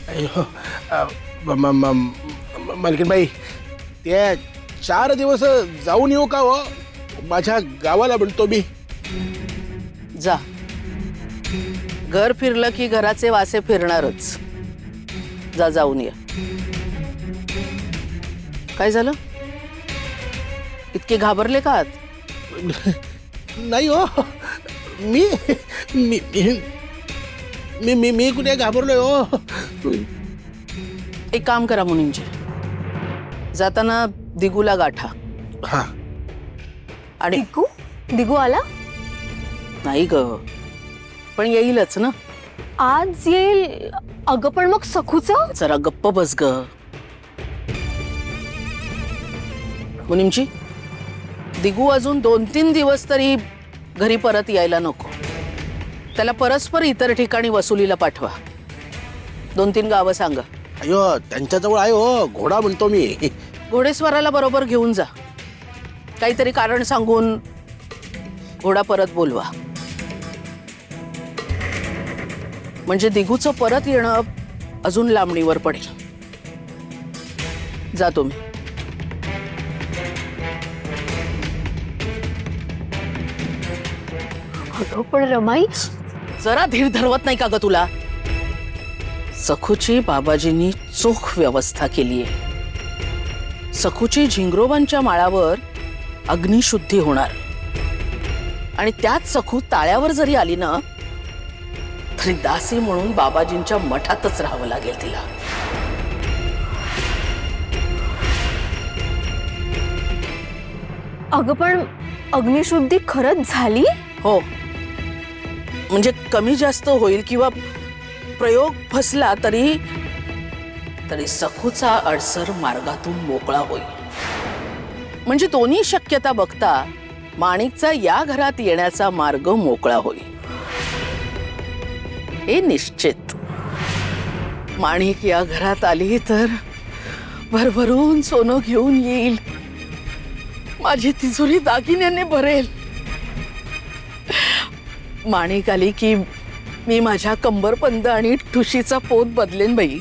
अय्यो, मालकीनबाई ते 4 दिवस जाऊन येऊ का हो? माझ्या गावाला म्हणतो मी. जा. घर फिरलं की घराचे वासे फिरणारच. जा, जाऊन ये. काय झालं? इतके घाबरले का आहात? नाही हो, मी मी मी मी मी कुठे घाबरलोय हो. एक काम करा मुनींचे, जाताना दिगूला गाठा. हा. आणि दिगू आला? नाही ग, पण येईलच ना. आज येईल. अगं पण मग सखूचं? जरा गप्प बस ग. मुनींची, दिगू अजून 2-3 दिवस तरी घरी परत यायला नको. त्याला परस्पर इतर ठिकाणी वसुलीला पाठवा. 2-3 गावं सांगा. अयो, त्यांच्याजवळ आहे हो, घोडा म्हणतो मी. घोडेस्वाराला बरोबर घेऊन जा. काहीतरी कारण सांगून घोडा परत बोलवा. म्हणजे दिगूचं परत येणं अजून लांबणीवर पडेल. जा तुम्ही. अगं पण रमाई, जरा धीर धरवत नाही का ग तुला? सखूची बाबाजींनी चोख व्यवस्था केली आहे. सखूची झिंगरोबांच्या माळावर अग्निशुद्धी होणार. आणि त्यात सखू ताळ्यावर जरी आली ना तरी दासी म्हणून बाबाजींच्या मठातच राहावं लागेल तिला. अगं पण अग्निशुद्धी खरंच झाली? हो, म्हणजे कमी जास्त होईल किंवा प्रयोग फसला तरी सखूचा अडसर मार्गातून मोकळा होईल. म्हणजे दोन्ही शक्यता बघता माणिकचा या घरात येण्याचा मार्ग मोकळा होईल. हे निश्चित. माणिक या घरात आली तर भरभरून सोनं घेऊन येईल. माझी तिजोरी दागिन्याने भरेल. माणिक आली की मी माझ्या कंबरपंद आणि ठुशीचा पोत बदलेन बाई.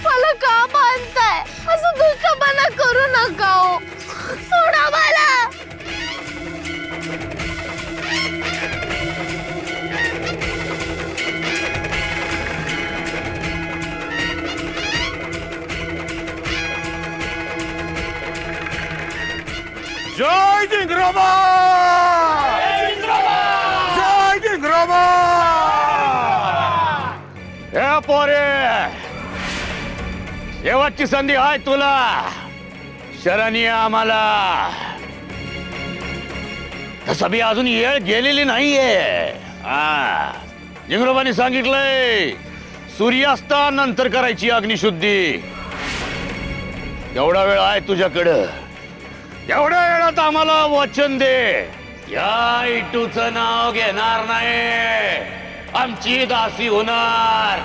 मला का मानताय? असं दुष्टपणा करू नका हो. सोडा मला. जय झिंगरोबा! जय झिंगरोबा! हे पोरे, शेवटची संधी आहे तुला. शरणी आम्हाला. तसं बी अजून येळ गेलेली नाहीये. झिंगरोबाने सांगितलंय सूर्यास्तानंतर करायची अग्निशुद्धी. एवढा वेळ आहे तुझ्याकडं. एवढ्या वेळात आम्हाला वचन दे, या इटूचं नाव घेणार नाही, आमची दासी होणार.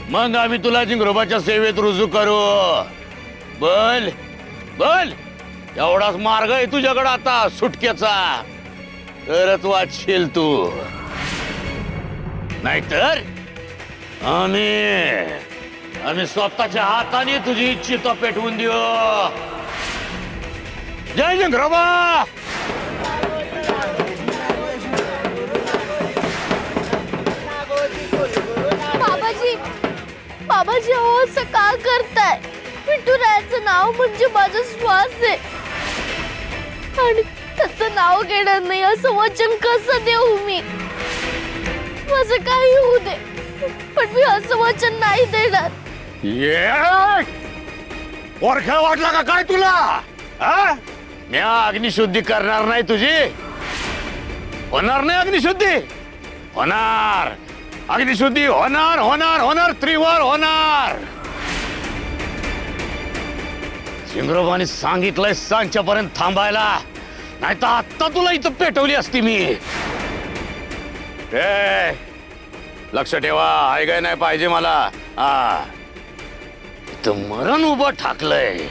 मग आम्ही तुला झिंगरोबाच्या सेवेत रुजू करू. बोल बोल, एवढाच मार्ग आहे तुझ्याकडे आता सुटकेचा. तरच वाचशील तू, नाहीतर आम्ही स्वतःच्या हाताने तुझी इच्छित पेटवून देऊ. जय झिंगरोबा! बाबाजी, बाबाजी हो, असं का करताय? विठुरायाचं नाव म्हणजे माझा श्वास आहे. आणि त्याचं नाव घेणार नाही असं वचन कसं देऊ मी? माझं काही होऊ दे, पण मी असं वचन नाही देणार. ओरखा वाटला का काय तुला हा? मी अग्निशुद्धी करणार नाही तुझी. होणार नाही अग्निशुद्धी. होणार अग्निशुद्धी. होणार होणार होणार त्रिवार होणार. झिंगरोबाने सांगितलंय सांच्यापर्यंत थांबायला, नाही तर आत्ता तुला इथं पेटवली असती मी. ए, लक्ष ठेवा, ऐकाय नाही पाहिजे मला. हा, इथं मरण उभं ठाकलंय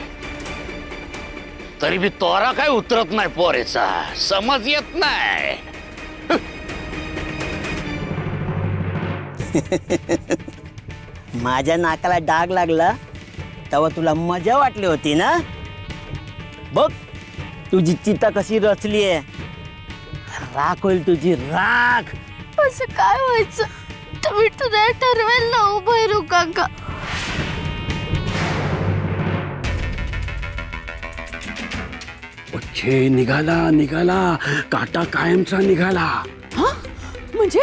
तरी बी तोरा काय उतरत नाही पोरेचा. समज येत नाही. माझ्या नाकाला डाग लागला तेव्हा तुला मजा वाटली होती ना. बघ तुझी चिता कशी रचली आहे. राख होईल तुझी राख. असं काय व्हायचं तर विठू नाही ठरवेल ना ओ भैरू काका. छे, निघाला निघाला, काटा कायमचा निघाला. म्हणजे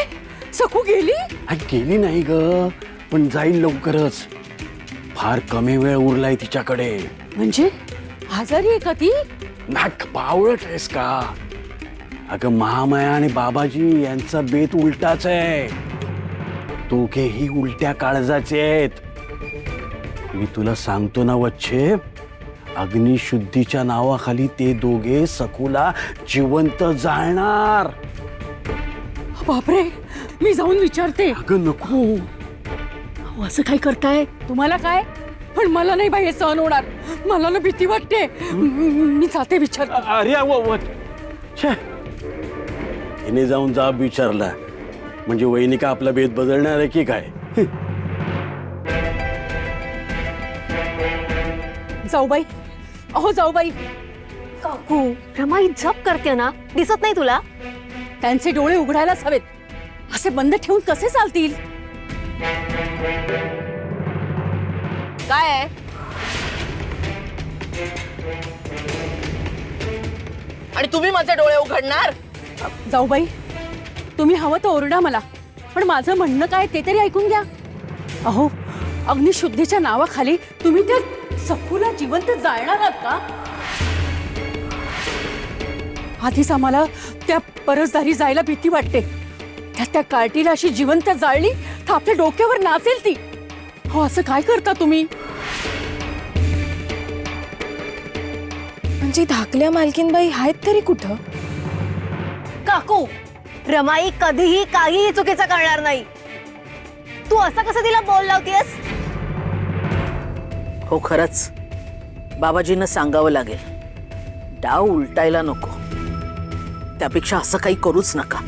सखू गेली? गेली नाही ग, पण जाईल लवकरच. फार कमी वेळ उरलाय तिच्याकडे. म्हणजे आजारी आहे का ती? नाक बावळट आहेस का? अगं महामाया आणि बाबाजी यांचा बेत उलटाच आहे. दोघेही उलट्या काळजाचे आहेत. मी तुला सांगतो ना वच्छे, अग्निशुद्धीच्या नावाखाली ते दोघे सखूला जिवंत जाळणार. बापरे, मी जाऊन विचारते. अगं नको. असं काय करताय? तुम्हाला काय? पण मला नाही बाई हे सहन होणार. मला ना भीती वाटते. मी जाते विचार. अरे छे, हिने जाऊन जाब विचारला म्हणजे वहिनी का आपला भेद बदलणार आहे की काय? जाऊबाई, अहो जाऊबाई. काकू रमाई जप करते ना, दिसत नाही तुला? त्यांचे डोळे उघडायलाच हवेत. असे बंद ठेवून कसे चालतील? काय आहे? आणि तुम्ही माझे डोळे उघडणार? जाऊबाई, तुम्ही हवं तर ओरडा मला, पण माझं म्हणणं काय ते तरी ऐकून घ्या. अहो, अग्निशुद्धीच्या नावाखाली तुम्ही त्या सखूला जिवंत जाळणार आहात का? आधीच आम्हाला त्या परसदारी जायला भीती वाटते. त्या कार्टीला अशी जिवंत जाळली तर आपल्या डोक्यावर नाचेल ती. हो, असं काय करता तुम्ही? म्हणजे धाकल्या मालकीनबाई आहेत तरी कुठं? काकू, रमाई कधीही काहीही चुकीचं करणार नाही. तू असं कसं तिला बोल लावतेस? हो, खरंच बाबाजींना सांगावं लागेल. डाव उलटायला नको. त्यापेक्षा असं काही करूच नका.